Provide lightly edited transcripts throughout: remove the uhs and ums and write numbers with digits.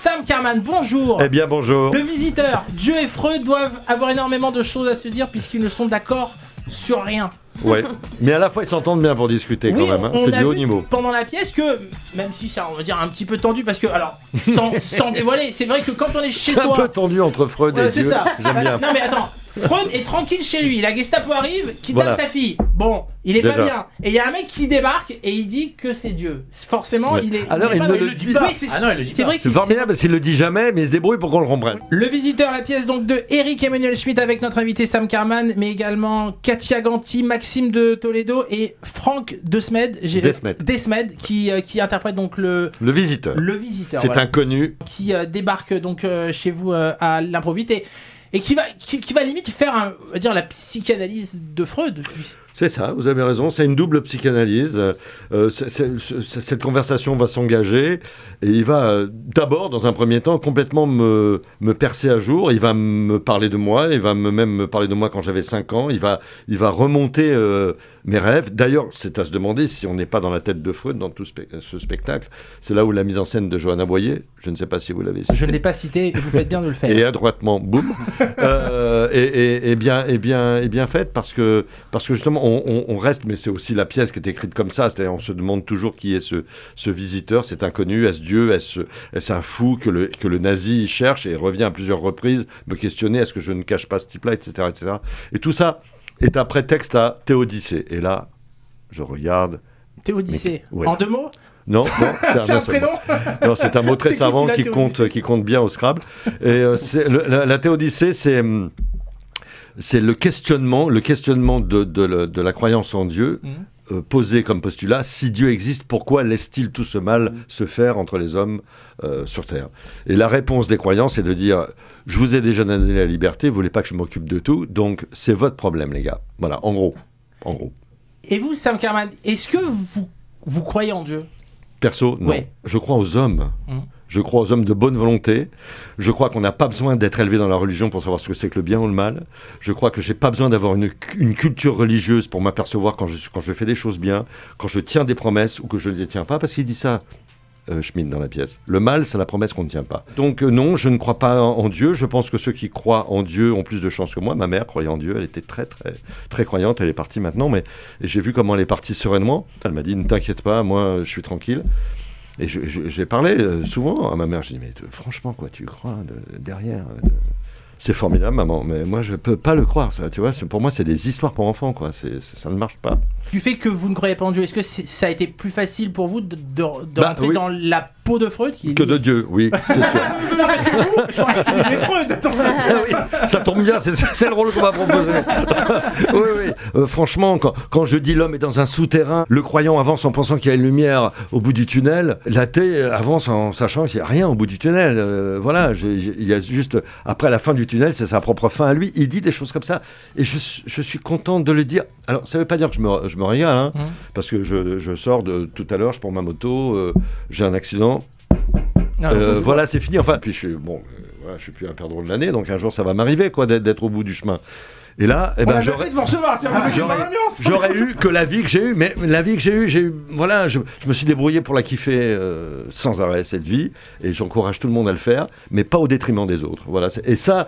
Sam Karman, bonjour. Eh bien bonjour. Le visiteur, Dieu et Freud doivent avoir énormément de choses à se dire puisqu'ils ne sont d'accord sur rien. Ouais. Mais à la fois ils s'entendent bien pour discuter Oui, quand même. on C'est a du haut vu niveau. pendant la pièce que, même si c'est on va dire un petit peu tendu parce que, alors, sans dévoiler, c'est vrai que quand on est chez C'est soi... un peu tendu entre Freud et c'est Dieu. ça. J'aime bien. Non mais attends, Freud est tranquille chez lui, la Gestapo arrive, qui tape Voilà. sa fille. Bon, il est pas Déjà. bien. Et il y a un mec qui débarque et il dit que c'est Dieu. Forcément, Ouais. il est... Alors, est il pas ne dans- le dit pas. Oui, c'est il le dit c'est pas. vrai que C'est formidable parce qu'il le dit jamais, mais il se débrouille pour qu'on le comprenne. Le visiteur, la pièce donc de Eric Emmanuel Schmitt avec notre invité Sam Karman, mais également Katia Ganti, Maxime de Toledo et Franck Desmed, Desmed qui interprète donc le visiteur. visiteur. C'est voilà, inconnu. qui débarque donc chez vous à l'improviste et qui va limite faire on va dire la psychanalyse de Freud. C'est ça, vous avez raison, c'est une double psychanalyse. Cette conversation va s'engager et il va d'abord, dans un premier temps, complètement me percer à jour. Il va me parler de moi, il va même me parler de moi quand j'avais 5 ans. Il va remonter mes rêves. D'ailleurs, c'est à se demander si on n'est pas dans la tête de Freud dans tout ce spectacle. C'est là où la mise en scène de Johanna Boyer, je ne sais pas si vous l'avez cité. Je ne l'ai pas cité et vous faites bien de le faire. Et adroitement, boum, et bien faite parce que justement on reste, mais c'est aussi la pièce qui est écrite comme ça, c'est-à-dire on se demande toujours qui est ce visiteur, cet inconnu, est-ce Dieu, est-ce un fou que le nazi cherche et revient à plusieurs reprises me questionner, est-ce que je ne cache pas ce type-là, etc., etc. Et tout ça est un prétexte à Théodicée. Et là, je regarde. Théodicée, Ouais. en 2 mots. Non, C'est un prénom. Non, c'est un mot très C'est qui, savant celui-là, qui compte bien au Scrabble. Et la Théodicée, c'est le questionnement de la croyance en Dieu, posé comme postulat. Si Dieu existe, pourquoi laisse-t-il tout ce mal se faire entre les hommes sur Terre ? Et la réponse des croyants, c'est de dire, je vous ai déjà donné la liberté, vous voulez pas que je m'occupe de tout, donc c'est votre problème, les gars. Voilà, en gros. Et vous, Sam Karman, est-ce que vous croyez en Dieu ? Perso, non. Ouais. Je crois aux hommes. Je crois aux hommes de bonne volonté. Je crois qu'on n'a pas besoin d'être élevé dans la religion pour savoir ce que c'est que le bien ou le mal. Je crois que j'ai pas besoin d'avoir une culture religieuse pour m'apercevoir quand je fais des choses bien, quand je tiens des promesses ou que je ne les tiens pas, parce qu'il dit ça, Schmitt, dans la pièce. Le mal, c'est la promesse qu'on ne tient pas. Donc non, je ne crois pas en Dieu. Je pense que ceux qui croient en Dieu ont plus de chance que moi. Ma mère croyait en Dieu. Elle était très, très, très croyante. Elle est partie maintenant, mais et j'ai vu comment elle est partie sereinement. Elle m'a dit, ne t'inquiète pas, moi, je suis tranquille. Et j'ai parlé souvent à ma mère. Je dis, mais franchement, quoi, tu crois derrière C'est formidable, maman, mais moi, je peux pas le croire, ça, tu vois. Pour moi, c'est des histoires pour enfants, quoi. Ça ne marche pas. Du fait que vous ne croyez pas en Dieu, est-ce que ça a été plus facile pour vous de rentrer oui. dans la peau de Freud Que de Dieu, oui, c'est sûr. Non, parce que vous, j'aurais imaginé Freud. Ah oui, ça tombe bien, c'est le rôle qu'on m'a proposé. oui. Franchement, quand je dis l'homme est dans un souterrain, le croyant avance en pensant qu'il y a une lumière au bout du tunnel, l'athée avance en sachant qu'il n'y a rien au bout du tunnel. Voilà, il y a juste, après la fin du tunnel, c'est sa propre fin à lui. Il dit des choses comme ça. Et je suis content de le dire. Alors, ça ne veut pas dire que je me régale, hein, parce que je sors tout à l'heure, je prends ma moto, j'ai un accident. Voilà, c'est fini. Enfin, puis je suis plus un perdreau de l'année, donc un jour ça va m'arriver, quoi, d'être au bout du chemin. Et là, j'aurais eu que la vie que j'ai eue, mais la vie que j'ai eue, voilà, je me suis débrouillé pour la kiffer sans arrêt, cette vie, et j'encourage tout le monde à le faire, mais pas au détriment des autres. Voilà, et ça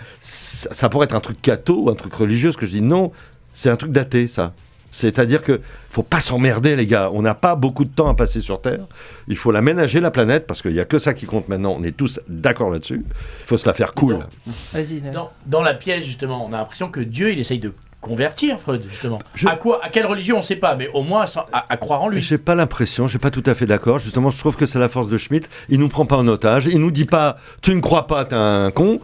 pourrait être un truc catho ou un truc religieux, ce que je dis non, c'est un truc d'athée, ça. C'est-à-dire que faut pas s'emmerder, les gars. On n'a pas beaucoup de temps à passer sur Terre. Il faut l'aménager, la planète, parce qu'il n'y a que ça qui compte maintenant. On est tous d'accord là-dessus. Il faut se la faire cool. Vas-y. Dans la pièce, justement, on a l'impression que Dieu, il essaye de convertir Freud, justement. À quelle religion, on ne sait pas, mais au moins à croire en lui. J'ai pas l'impression, je suis pas tout à fait d'accord. Justement, je trouve que c'est la force de Schmitt. Il nous prend pas en otage. Il nous dit pas, tu ne crois pas, t'es un con.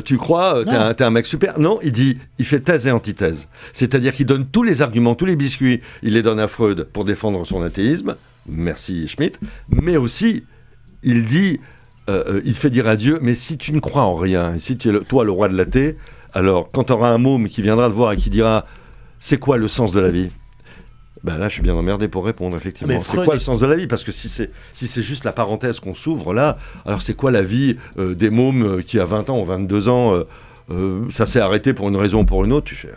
Tu crois, t'es un mec super. Non, il fait thèse et antithèse. C'est-à-dire qu'il donne tous les arguments, tous les biscuits. Il les donne à Freud pour défendre son athéisme. Merci Schmitt. Mais aussi, il dit, il fait dire à Dieu, mais si tu ne crois en rien, et si tu es toi le roi de l'athée, alors, quand tu auras un môme qui viendra te voir et qui dira « C'est quoi le sens de la vie ?» Ben là, je suis bien emmerdé pour répondre, effectivement. C'est quoi le sens de la vie ? Parce que si c'est juste la parenthèse qu'on s'ouvre là, alors c'est quoi la vie des mômes qui, à 20 ans ou 22 ans, ça s'est arrêté pour une raison ou pour une autre ? Tu fais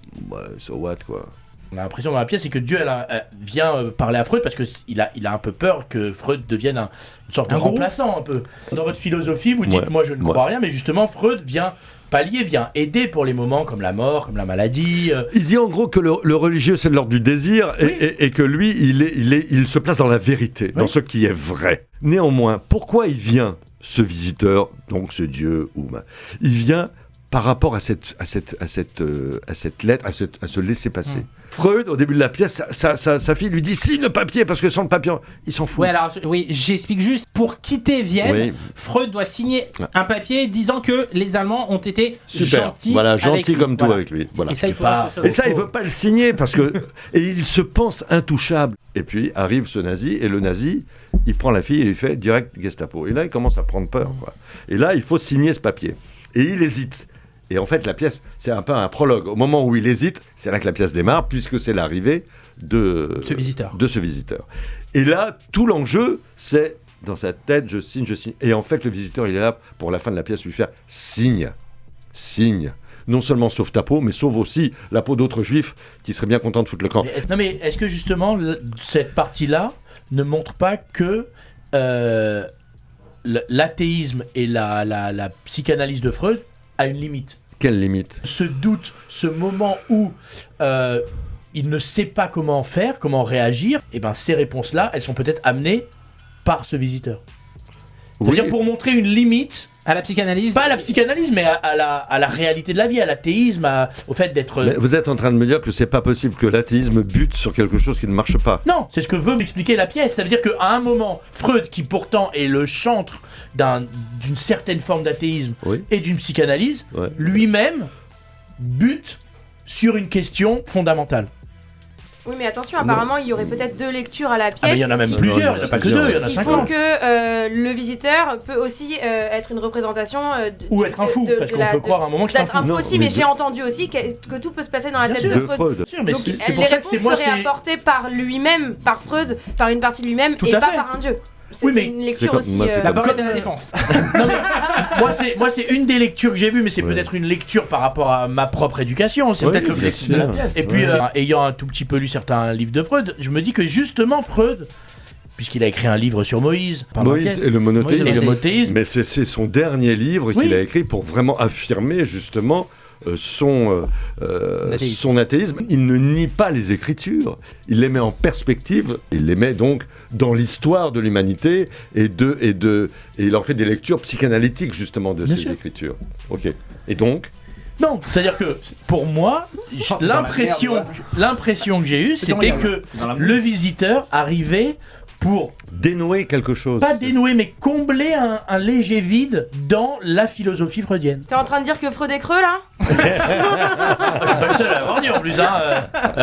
« so what, quoi ?» On a l'impression dans la pièce, c'est que Dieu vient parler à Freud parce qu'il a un peu peur que Freud devienne une sorte de remplaçant un peu. Dans votre philosophie, vous dites moi je ne crois rien, mais justement Freud vient aider pour les moments comme la mort, comme la maladie. Il dit en gros que le religieux c'est de l'ordre du désir et que lui il se place dans la vérité, dans ce qui est vrai. Néanmoins, pourquoi il vient ce visiteur, donc ce Dieu il vient par rapport à cette lettre, à ce laisser-passer. Freud, au début de la pièce, sa fille lui dit signe le papier, parce que sans le papier, il s'en fout. J'explique juste. Pour quitter Vienne, Freud doit signer un papier disant que les Allemands ont été gentils. Voilà, gentils comme tout avec lui. Voilà. Et ça, il veut pas le signer parce que et il se pense intouchable. Et puis arrive ce nazi, et le nazi, il prend la fille et lui fait direct Gestapo. Et là, il commence à prendre peur. Et là, il faut signer ce papier. Et il hésite. Et en fait, la pièce, c'est un peu un prologue. Au moment où il hésite, c'est là que la pièce démarre, puisque c'est l'arrivée de ce visiteur. Et là, tout l'enjeu, c'est dans sa tête, je signe. Et en fait, le visiteur, il est là pour la fin de la pièce, lui faire signe. Non seulement sauve ta peau, mais sauve aussi la peau d'autres juifs qui seraient bien contents de foutre le camp. Mais est-ce que justement, cette partie-là ne montre pas que l'athéisme et la psychanalyse de Freud a une limite? Quelle limite? Ce doute, ce moment où il ne sait pas comment faire, comment réagir, et ben ces réponses-là, elles sont peut-être amenées par ce visiteur. C'est-à-dire pour montrer une limite à la psychanalyse. Pas à la psychanalyse, mais à la réalité de la vie, à l'athéisme, au fait d'être... Mais vous êtes en train de me dire que c'est pas possible que l'athéisme bute sur quelque chose qui ne marche pas. Non, c'est ce que veut m'expliquer la pièce. Ça veut dire qu'à un moment, Freud, qui pourtant est le chantre d'une certaine forme d'athéisme et d'une psychanalyse, lui-même bute sur une question fondamentale. Oui, mais attention, apparemment, il y aurait peut-être 2 lectures à la pièce. Mais il y en a même plusieurs, il n'y en a pas que 2, il y en a 50. Il faut que le visiteur peut aussi être une représentation ou être un fou, parce qu'on peut croire à un moment que c'est un fou. D'être un fou aussi, mais j'ai entendu aussi que tout peut se passer dans la tête de Freud. Donc les réponses seraient apportées par lui-même, par Freud, par une partie de lui-même, et pas par un dieu. C'est une lecture aussi. La parole est à la défense. Non, mais moi, c'est une des lectures que j'ai vues, mais c'est peut-être une lecture par rapport à ma propre éducation. C'est peut-être l'objectif de la pièce. Et puis, ayant un tout petit peu lu certains livres de Freud, je me dis que justement, Freud, puisqu'il a écrit un livre sur Moïse et le monothéisme. Mais c'est son dernier livre qu'il a écrit pour vraiment affirmer justement son athéisme. Il ne nie pas les Écritures, il les met en perspective, il les met donc dans l'histoire de l'humanité et il en fait des lectures psychanalytiques justement de ces Écritures. Ok. Et donc non, c'est-à-dire que pour moi, l'impression que j'ai eue, c'était que le visiteur arrivait pour dénouer quelque chose. Pas dénouer, mais combler un léger vide dans la philosophie freudienne. T'es en train de dire que Freud est creux, là? Je suis pas le seul à l'avoir dit en plus.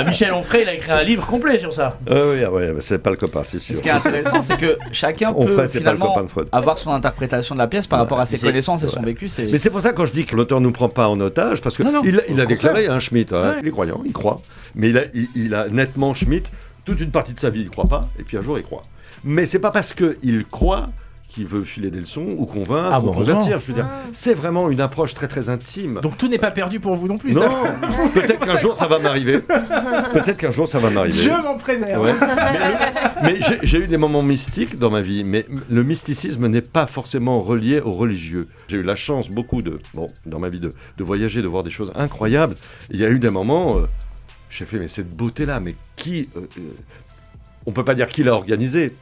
Michel Onfray, il a écrit un livre complet sur ça. Oui, mais c'est pas le copain, c'est sûr. Ce qui est intéressant, c'est que chacun peut finalement avoir son interprétation de la pièce par rapport à ses connaissances et son vécu. Mais c'est pour ça quand je dis que l'auteur nous prend pas en otage, parce que il a déclaré, Schmitt, il est croyant, il croit, mais il a nettement Schmitt. Toute une partie de sa vie, il ne croit pas, et puis un jour, il croit. Mais c'est pas parce qu'il croit qu'il veut filer des leçons ou convaincre ou convertir. Je veux dire, c'est vraiment une approche très très intime. Donc tout n'est pas perdu pour vous non plus. Non, peut-être qu'un jour ça va m'arriver. Je m'en préserve. Ouais. Mais j'ai eu des moments mystiques dans ma vie, mais le mysticisme n'est pas forcément relié au religieux. J'ai eu la chance dans ma vie de voyager, de voir des choses incroyables. Il y a eu des moments... j'ai fait, mais cette beauté-là, mais qui... on peut pas dire qui l'a organisée.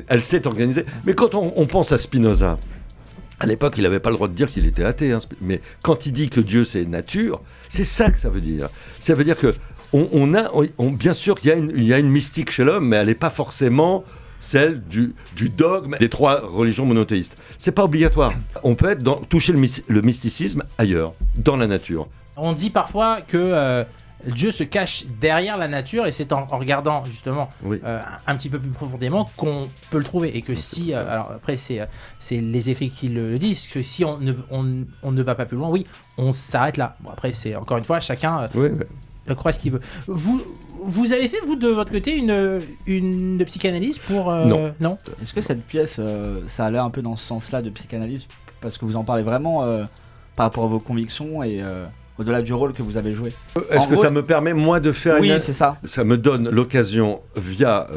Elle s'est organisée. Mais quand on pense à Spinoza, à l'époque, il n'avait pas le droit de dire qu'il était athée. Mais quand il dit que Dieu, c'est nature, c'est ça que ça veut dire. Ça veut dire que bien sûr qu'il y a une mystique chez l'homme, mais elle n'est pas forcément... celle du dogme des 3 religions monothéistes. C'est pas obligatoire. On peut toucher le mysticisme ailleurs, dans la nature. On dit parfois que Dieu se cache derrière la nature et c'est en regardant justement un petit peu plus profondément qu'on peut le trouver. Et que si, alors après c'est les effets qui le disent, que si on ne va pas plus loin, on s'arrête là. Bon, après c'est encore une fois, chacun croit ce qu'il veut. Vous avez fait, vous, de votre côté, une psychanalyse pour... Non. Est-ce que cette pièce, ça allait un peu dans ce sens-là de psychanalyse, parce que vous en parlez vraiment par rapport à vos convictions et au-delà du rôle que vous avez joué. Est-ce que ça me permet, moi, de faire Oui, c'est ça. Ça me donne l'occasion, via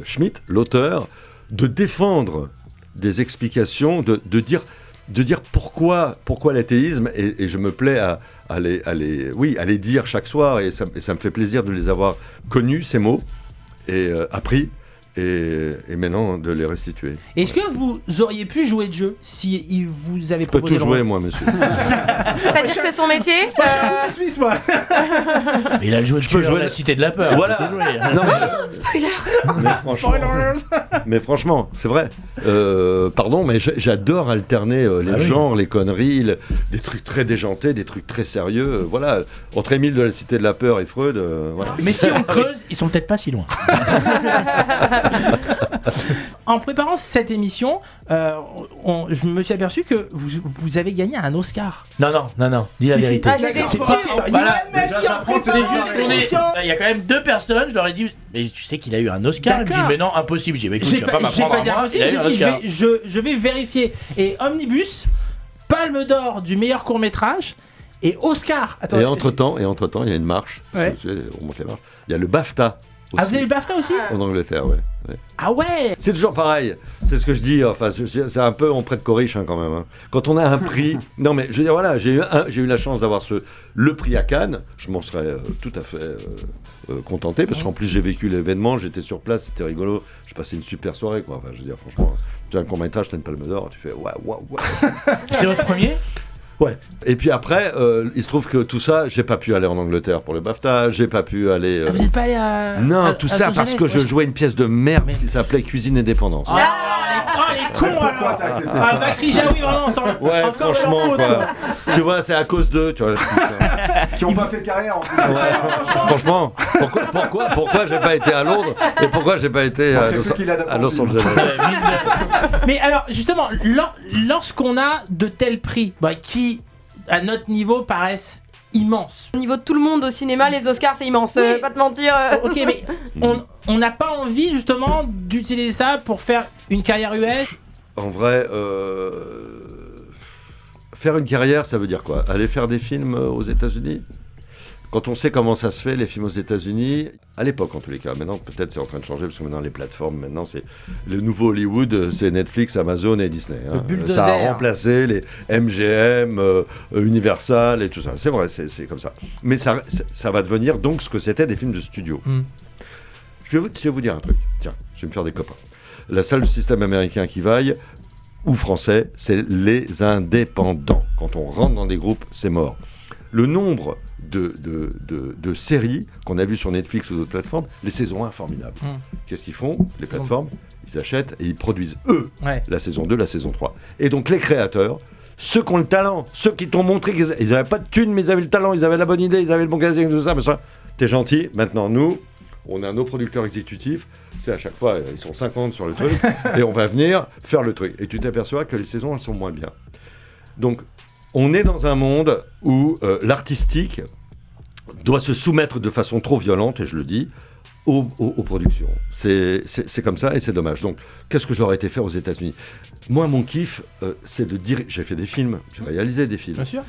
Schmitt, l'auteur, de défendre des explications, de dire pourquoi l'athéisme, et je me plais à les dire chaque soir, et ça me fait plaisir de les avoir connus, ces mots, et appris. Et maintenant de les restituer. Est-ce que vous auriez pu jouer de jeu si vous avez proposé le rôle ? Je peux tout jouer, moi, monsieur. C'est-à-dire que c'est son métier Je suis suisse, moi. Il a joué, je peux jouer la Cité de la Peur. Voilà. Non, Spoiler. Mais franchement, c'est vrai. Pardon, mais j'adore alterner les genres, les conneries, des trucs très déjantés, des trucs très sérieux. Voilà, entre Émile de la Cité de la Peur et Freud. Voilà. Mais si on creuse, ils sont peut-être pas si loin. En préparant cette émission, je me suis aperçu que vous avez gagné un Oscar. Non, dis la vérité. J'étais sûre. Voilà, il y a quand même 2 personnes, je leur ai dit, mais tu sais qu'il a eu un Oscar. Il me dit, mais non, impossible. J'ai dit, écoute, tu vas pas m'apprendre à moi. Il a eu un Oscar. Je vais vérifier. Et Omnibus, Palme d'Or du meilleur court-métrage. Et Oscar. Attends, et entre-temps, il y a une marche. Ouais. On monte les marches. Il y a le BAFTA. Aussi. Ah, vous avez le BAFTA aussi ? En Angleterre, ouais. Ah ouais. C'est toujours pareil, c'est ce que je dis, enfin, c'est un peu on prête corriche quand même. Hein. Quand on a un prix, non mais je veux dire, voilà, j'ai eu la chance d'avoir le prix à Cannes, je m'en serais tout à fait contenté, parce qu'en plus j'ai vécu l'événement, j'étais sur place, c'était rigolo, j'ai passé une super soirée, quoi. Enfin, je veux dire, franchement, tu as un court-métrage, tu as une palme d'or, tu fais waouh. C'était votre premier ? Ouais. Et puis après, il se trouve que tout ça, j'ai pas pu aller en Angleterre pour le BAFTA, j'ai pas pu aller. Vous n'êtes pas allé à. Non, tout ça parce que je jouais une pièce de merde qui s'appelait Cuisine et Dépendance. Les cons alors. Bakri Jaoui, vraiment, ouais, franchement, quoi. Tu vois, c'est à cause d'eux, tu vois. Qui ont pas fait carrière en plus. Ouais, franchement, pourquoi j'ai pas été à Londres et pourquoi j'ai pas été à Los Angeles. Mais alors, justement, lorsqu'on a de tels prix, qui à notre niveau paraissent immenses. Au niveau de tout le monde au cinéma, les Oscars c'est immense, Oui. pas te mentir. Ok, mais on n'a pas envie justement d'utiliser ça pour faire une carrière US. En vrai, faire une carrière, ça veut dire quoi ? Aller faire des films aux États-Unis ? Quand on sait comment ça se fait, les films aux États-Unis, à l'époque en tous les cas, maintenant peut-être c'est en train de changer parce que maintenant les plateformes, maintenant c'est le nouveau Hollywood, c'est Netflix, Amazon et Disney. Hein. Ça a remplacé les MGM, Universal et tout ça. C'est vrai, c'est comme ça. Mais ça va devenir donc ce que c'était des films de studio. Je vais vous dire un truc. Tiens, je vais me faire des copains. La seule système américain qui vaille, ou français, c'est les indépendants. Quand on rentre dans des groupes, c'est mort. Le nombre de séries qu'on a vues sur Netflix ou d'autres plateformes, les saisons 1, formidables. Qu'est-ce qu'ils font ? Les plateformes, ils achètent et ils produisent, eux, la saison 2, la saison 3. Et donc les créateurs, ceux qui ont le talent, ceux qui t'ont montré qu'ils n'avaient pas de thunes, mais ils avaient le talent, ils avaient la bonne idée, ils avaient le bon casting, tout ça, mais ça, t'es gentil, maintenant nous, on a nos producteurs exécutifs, c'est à chaque fois, ils sont 50 sur le truc, et on va venir faire le truc. Et tu t'aperçois que les saisons, elles sont moins bien. Donc, on est dans un monde où l'artistique doit se soumettre de façon trop violente, et je le dis, aux productions. C'est comme ça et c'est dommage. Donc, qu'est-ce que j'aurais été faire aux États-Unis ? Moi, mon kiff, c'est de dire... J'ai fait des films, j'ai réalisé des films. Bien sûr.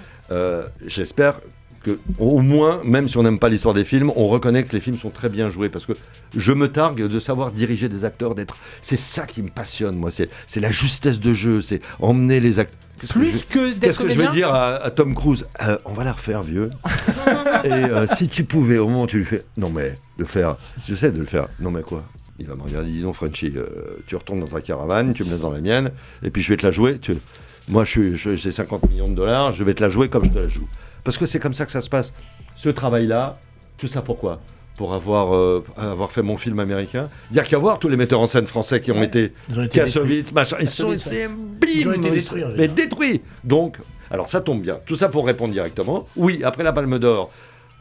J'espère que, au moins, même si on n'aime pas l'histoire des films, on reconnaît que les films sont très bien joués, parce que je me targue de savoir diriger des acteurs, c'est ça qui me passionne, moi. C'est la justesse de jeu, c'est emmener les acteurs. Qu'est-ce que je vais dire à Tom Cruise ? On va la refaire, vieux. Et si tu pouvais, au moment où tu lui fais... Non mais, de faire... Je sais de le faire. Non mais quoi ? Il va me regarder, dis donc Frenchie, tu retournes dans ta caravane, tu me laisses dans la mienne, et puis je vais te la jouer. Moi, j'ai 50 millions de dollars, je vais te la jouer comme je te la joue. Parce que c'est comme ça que ça se passe. Ce travail-là, tout ça pourquoi ? Pour avoir fait mon film américain. Il n'y a qu'à voir tous les metteurs en scène français qui ont été Kassovitz, machin. Ils sont détruits. Donc, alors ça tombe bien. Tout ça pour répondre directement. Oui, après la Palme d'Or,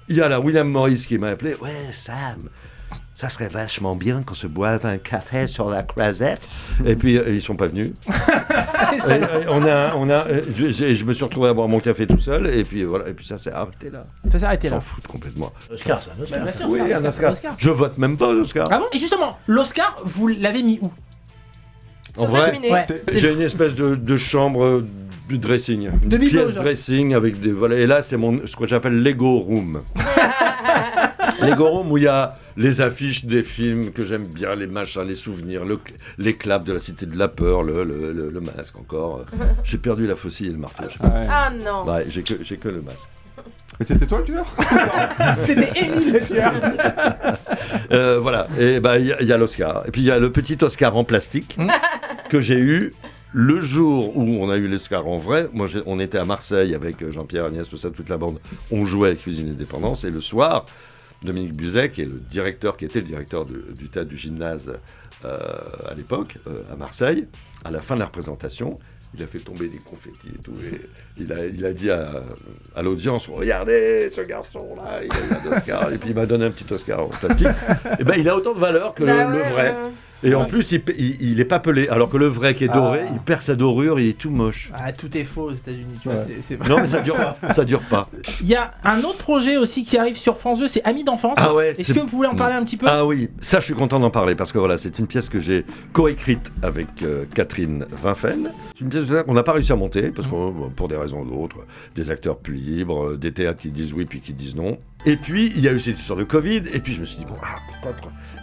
il y a la William Morris qui m'a appelé. Ouais, Sam, ça serait vachement bien qu'on se boive un café sur la croisette. Et puis, ils ne sont pas venus. Je me suis retrouvé à boire mon café tout seul. Et puis, voilà. Et puis, ça s'est arrêté là. Ça s'est arrêté là. S'en foutent complètement. Oscar, c'est un Oscar. Bien sûr, oui, un Oscar. Je vote même pas aux Oscars. Ah bon ? Et justement, l'Oscar, vous l'avez mis où ? En vrai, j'ai une espèce de chambre dressing. Une pièce dressing avec des... Voilà, et là, c'est ce que j'appelle Lego Room. Lego Room où il y a les affiches des films que j'aime bien, les machins, les souvenirs, les claps de la Cité de la Peur, le masque encore. J'ai perdu la faucille et le marteau. Ah non. Ouais, j'ai que le masque. Et c'était toi le tueur? C'était Émile le tueur. Voilà, et il y a l'Oscar. Et puis il y a le petit Oscar en plastique que j'ai eu le jour où on a eu l'Oscar en vrai. Moi, on était à Marseille avec Jean-Pierre, Agnès, tout ça, toute la bande. On jouait à Cuisine et Dépendance. Et le soir, Dominique Buzet, qui était le directeur du théâtre du Gymnase à l'époque, à Marseille, à la fin de la représentation, il a fait tomber des confettis et tout. Et il a dit à l'audience, regardez ce garçon-là, il a eu un Oscar. Et puis il m'a donné un petit Oscar en plastique. Et il a autant de valeur que le vrai. Et en plus, il est pas pelé. Alors que le vrai qui est doré, il perd sa dorure, il est tout moche. Ah, tout est faux aux États-Unis, tu vois. Non, mais ça dure pas. Il y a un autre projet aussi qui arrive sur France 2, c'est Amis d'enfance. Ah ouais, Est-ce que vous pouvez en parler un petit peu? Ah oui, ça je suis content d'en parler parce que voilà, c'est une pièce que j'ai coécrite avec Catherine Vinfen. C'est une pièce qu'on n'a pas réussi à monter parce que pour des raisons ou d'autres, des acteurs plus libres, des théâtres qui disent oui puis qui disent non. Et puis il y a eu cette histoire de Covid et puis je me suis dit pourquoi.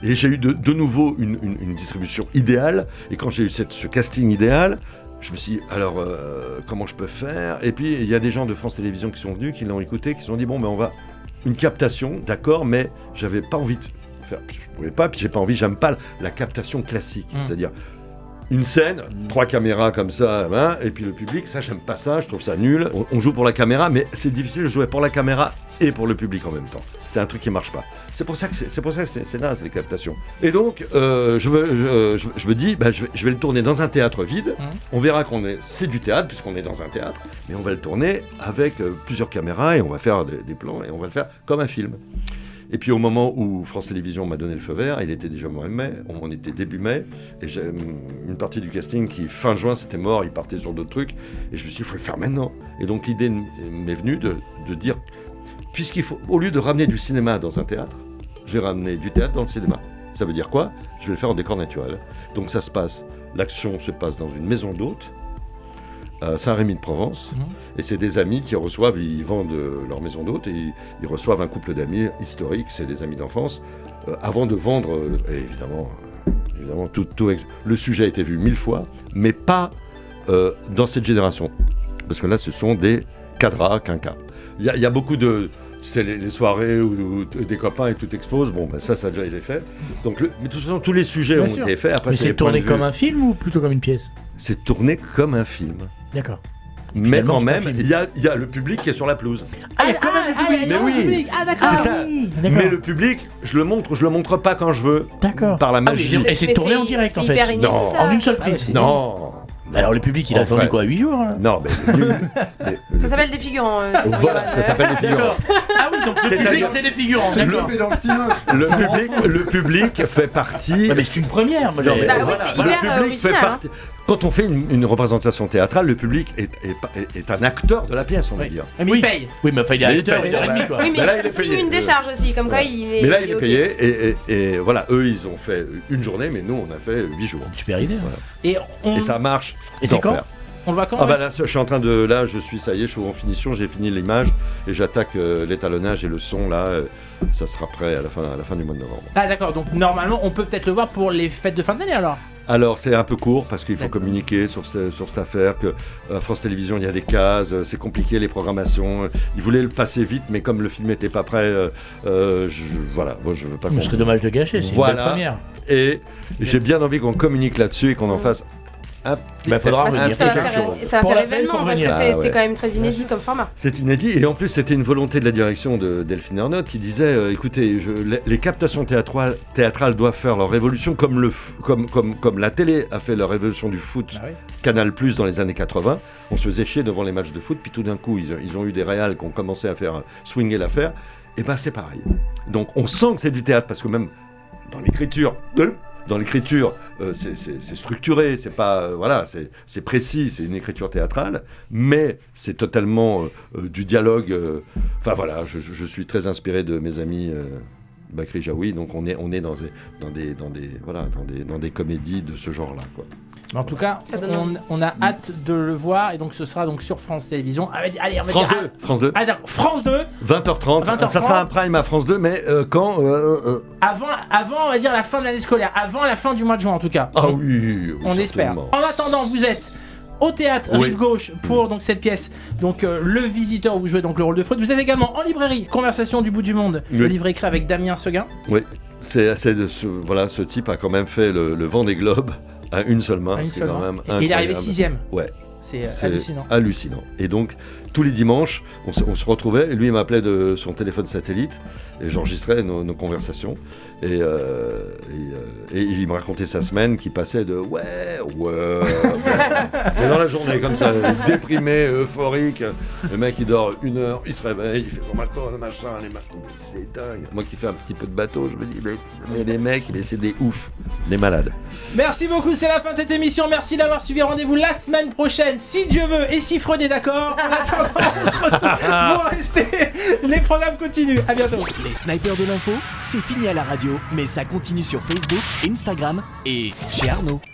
Et j'ai eu de nouveau une distribution idéale. Et quand j'ai eu ce casting idéal, je me suis dit, alors, comment je peux faire? Et puis, il y a des gens de France Télévisions qui sont venus, qui l'ont écouté, qui se sont dit, bon, on va... Une captation, d'accord, mais j'avais pas envie de faire... Je pouvais pas, puis j'ai pas envie, j'aime pas la captation classique. C'est-à-dire, une scène, 3 caméras comme ça, et puis le public, ça, j'aime pas ça, je trouve ça nul. On joue pour la caméra, mais c'est difficile de jouer pour la caméra et pour le public en même temps. C'est un truc qui marche pas. C'est pour ça que c'est naze, les captations. Et donc, je me dis, je vais le tourner dans un théâtre vide. On verra c'est du théâtre, puisqu'on est dans un théâtre, mais on va le tourner avec plusieurs caméras, et on va faire des plans, et on va le faire comme un film. Et puis au moment où France Télévisions m'a donné le feu vert, il était déjà mois de mai, on était début mai, et j'ai une partie du casting qui, fin juin, c'était mort, il partait sur d'autres trucs, et je me suis dit, il faut le faire maintenant. Et donc l'idée m'est venue de dire, puisqu'il faut, au lieu de ramener du cinéma dans un théâtre, je vais ramener du théâtre dans le cinéma. Ça veut dire quoi? Je vais le faire en décor naturel. Donc l'action se passe dans une maison d'hôtes, à Saint-Rémy-de-Provence, et c'est des amis qui reçoivent, ils vendent leur maison d'hôtes et ils reçoivent un couple d'amis historiques, c'est des amis d'enfance, avant de vendre, et évidemment le sujet a été vu 1000 fois, mais pas dans cette génération, parce que là ce sont des cadras, quinquas. Il y a beaucoup de... C'est les soirées où des copains et tout explose. Bon, ça a déjà été fait. Donc, mais de toute façon, tous les sujets ont été faits. Après, mais c'est tourné comme un film ou plutôt comme une pièce? C'est tourné comme un film. D'accord. Mais quand même, il y a le public qui est sur la pelouse. Ah, il y a quand même le public. Mais oui. Ah, d'accord. C'est ça. Mais le public, je le montre pas quand je veux. D'accord. Par la magie. Et c'est tourné en direct en fait. Non. En une seule prise. Non. Alors le public, il a attendu quoi, 8 jours hein? Non, mais... Ça s'appelle des figurants. Voilà, ça s'appelle des figurants. Ah oui, donc le public, c'est des figurants. D'accord. Le public fait partie... Mais c'est une première. C'est hyper original. Quand on fait une représentation théâtrale, le public est un acteur de la pièce, on va dire. Mais il paye. Oui, mais enfin, il est acteur, il est demi, quoi. Oui, mais il signe une décharge aussi, comme quoi il est... Mais là, il est payé, et voilà, eux, ils ont fait une journée, mais nous, on a fait 8 jours. Super idée. Et ça marche. Et c'est quand? On va quand? Ah bah là, je suis en train de... Là, je suis en finition, j'ai fini l'image, et j'attaque l'étalonnage et le son, là, ça sera prêt à la fin du mois de novembre. Ah d'accord, donc normalement, on peut peut-être le voir pour les fêtes de fin d'année, alors? Alors c'est un peu court parce qu'il faut communiquer sur cette affaire, que France Télévisions il y a des cases, c'est compliqué les programmations, ils voulaient le passer vite mais comme le film n'était pas prêt, voilà, moi je veux pas... Ce serait dommage de gâcher, c'est une belle première. Et j'ai bien envie qu'on communique là-dessus et qu'on en fasse un petit faudra revenir. Ça va faire événement parce que c'est quand même très inédit comme format. C'est inédit et en plus c'était une volonté de la direction de Delphine Ernotte qui disait écoutez, les captations théâtrales doivent faire leur révolution comme la télé a fait leur révolution du foot. Canal+ dans les années 80, on se faisait chier devant les matchs de foot puis tout d'un coup ils ont eu des réals qui ont commencé à faire swinger l'affaire et ben c'est pareil. Donc on sent que c'est du théâtre parce que même dans l'écriture c'est structuré, c'est pas voilà, c'est précis, c'est une écriture théâtrale, mais c'est totalement du dialogue. Enfin voilà, je suis très inspiré de mes amis Bakri Jaoui, donc on est dans des comédies de ce genre-là, quoi. En tout cas, on a hâte de le voir et donc ce sera donc sur France Télévisions. Allez, on va France dire 2. France 2. France 2. 20h30. Ça sera un prime à France 2, mais quand Avant, on va dire la fin de l'année scolaire. Avant la fin du mois de juin, en tout cas. Ah oui. On espère. En attendant, vous êtes au théâtre Rive Gauche pour donc cette pièce. Donc Le Visiteur où vous jouez donc le rôle de Freud. Vous êtes également en librairie Conversation du bout du monde. Le livre écrit avec Damien Seguin. Oui. Ce type a quand même fait le Vendée Globe à une seule main. Et il est arrivé 6ème. Ouais. C'est hallucinant. Hallucinant. Et donc, tous les dimanches, on se retrouvait, et lui il m'appelait de son téléphone satellite, et j'enregistrais nos conversations, et il me racontait sa semaine qui passait de ouais, et dans la journée, comme ça, déprimé, euphorique, le mec il dort 1 heure, il se réveille, il fait bon maintenant le machin, c'est dingue. Moi qui fais un petit peu de bateau, je me dis, mais les mecs, c'est des oufs, des malades. Merci beaucoup, c'est la fin de cette émission, merci d'avoir suivi, rendez-vous la semaine prochaine, si Dieu veut, et si Freud est d'accord. On se retrouve pour rester. Les programmes continuent. À bientôt. Les snipers de l'info, c'est fini à la radio, mais ça continue sur Facebook, Instagram et chez Arnaud.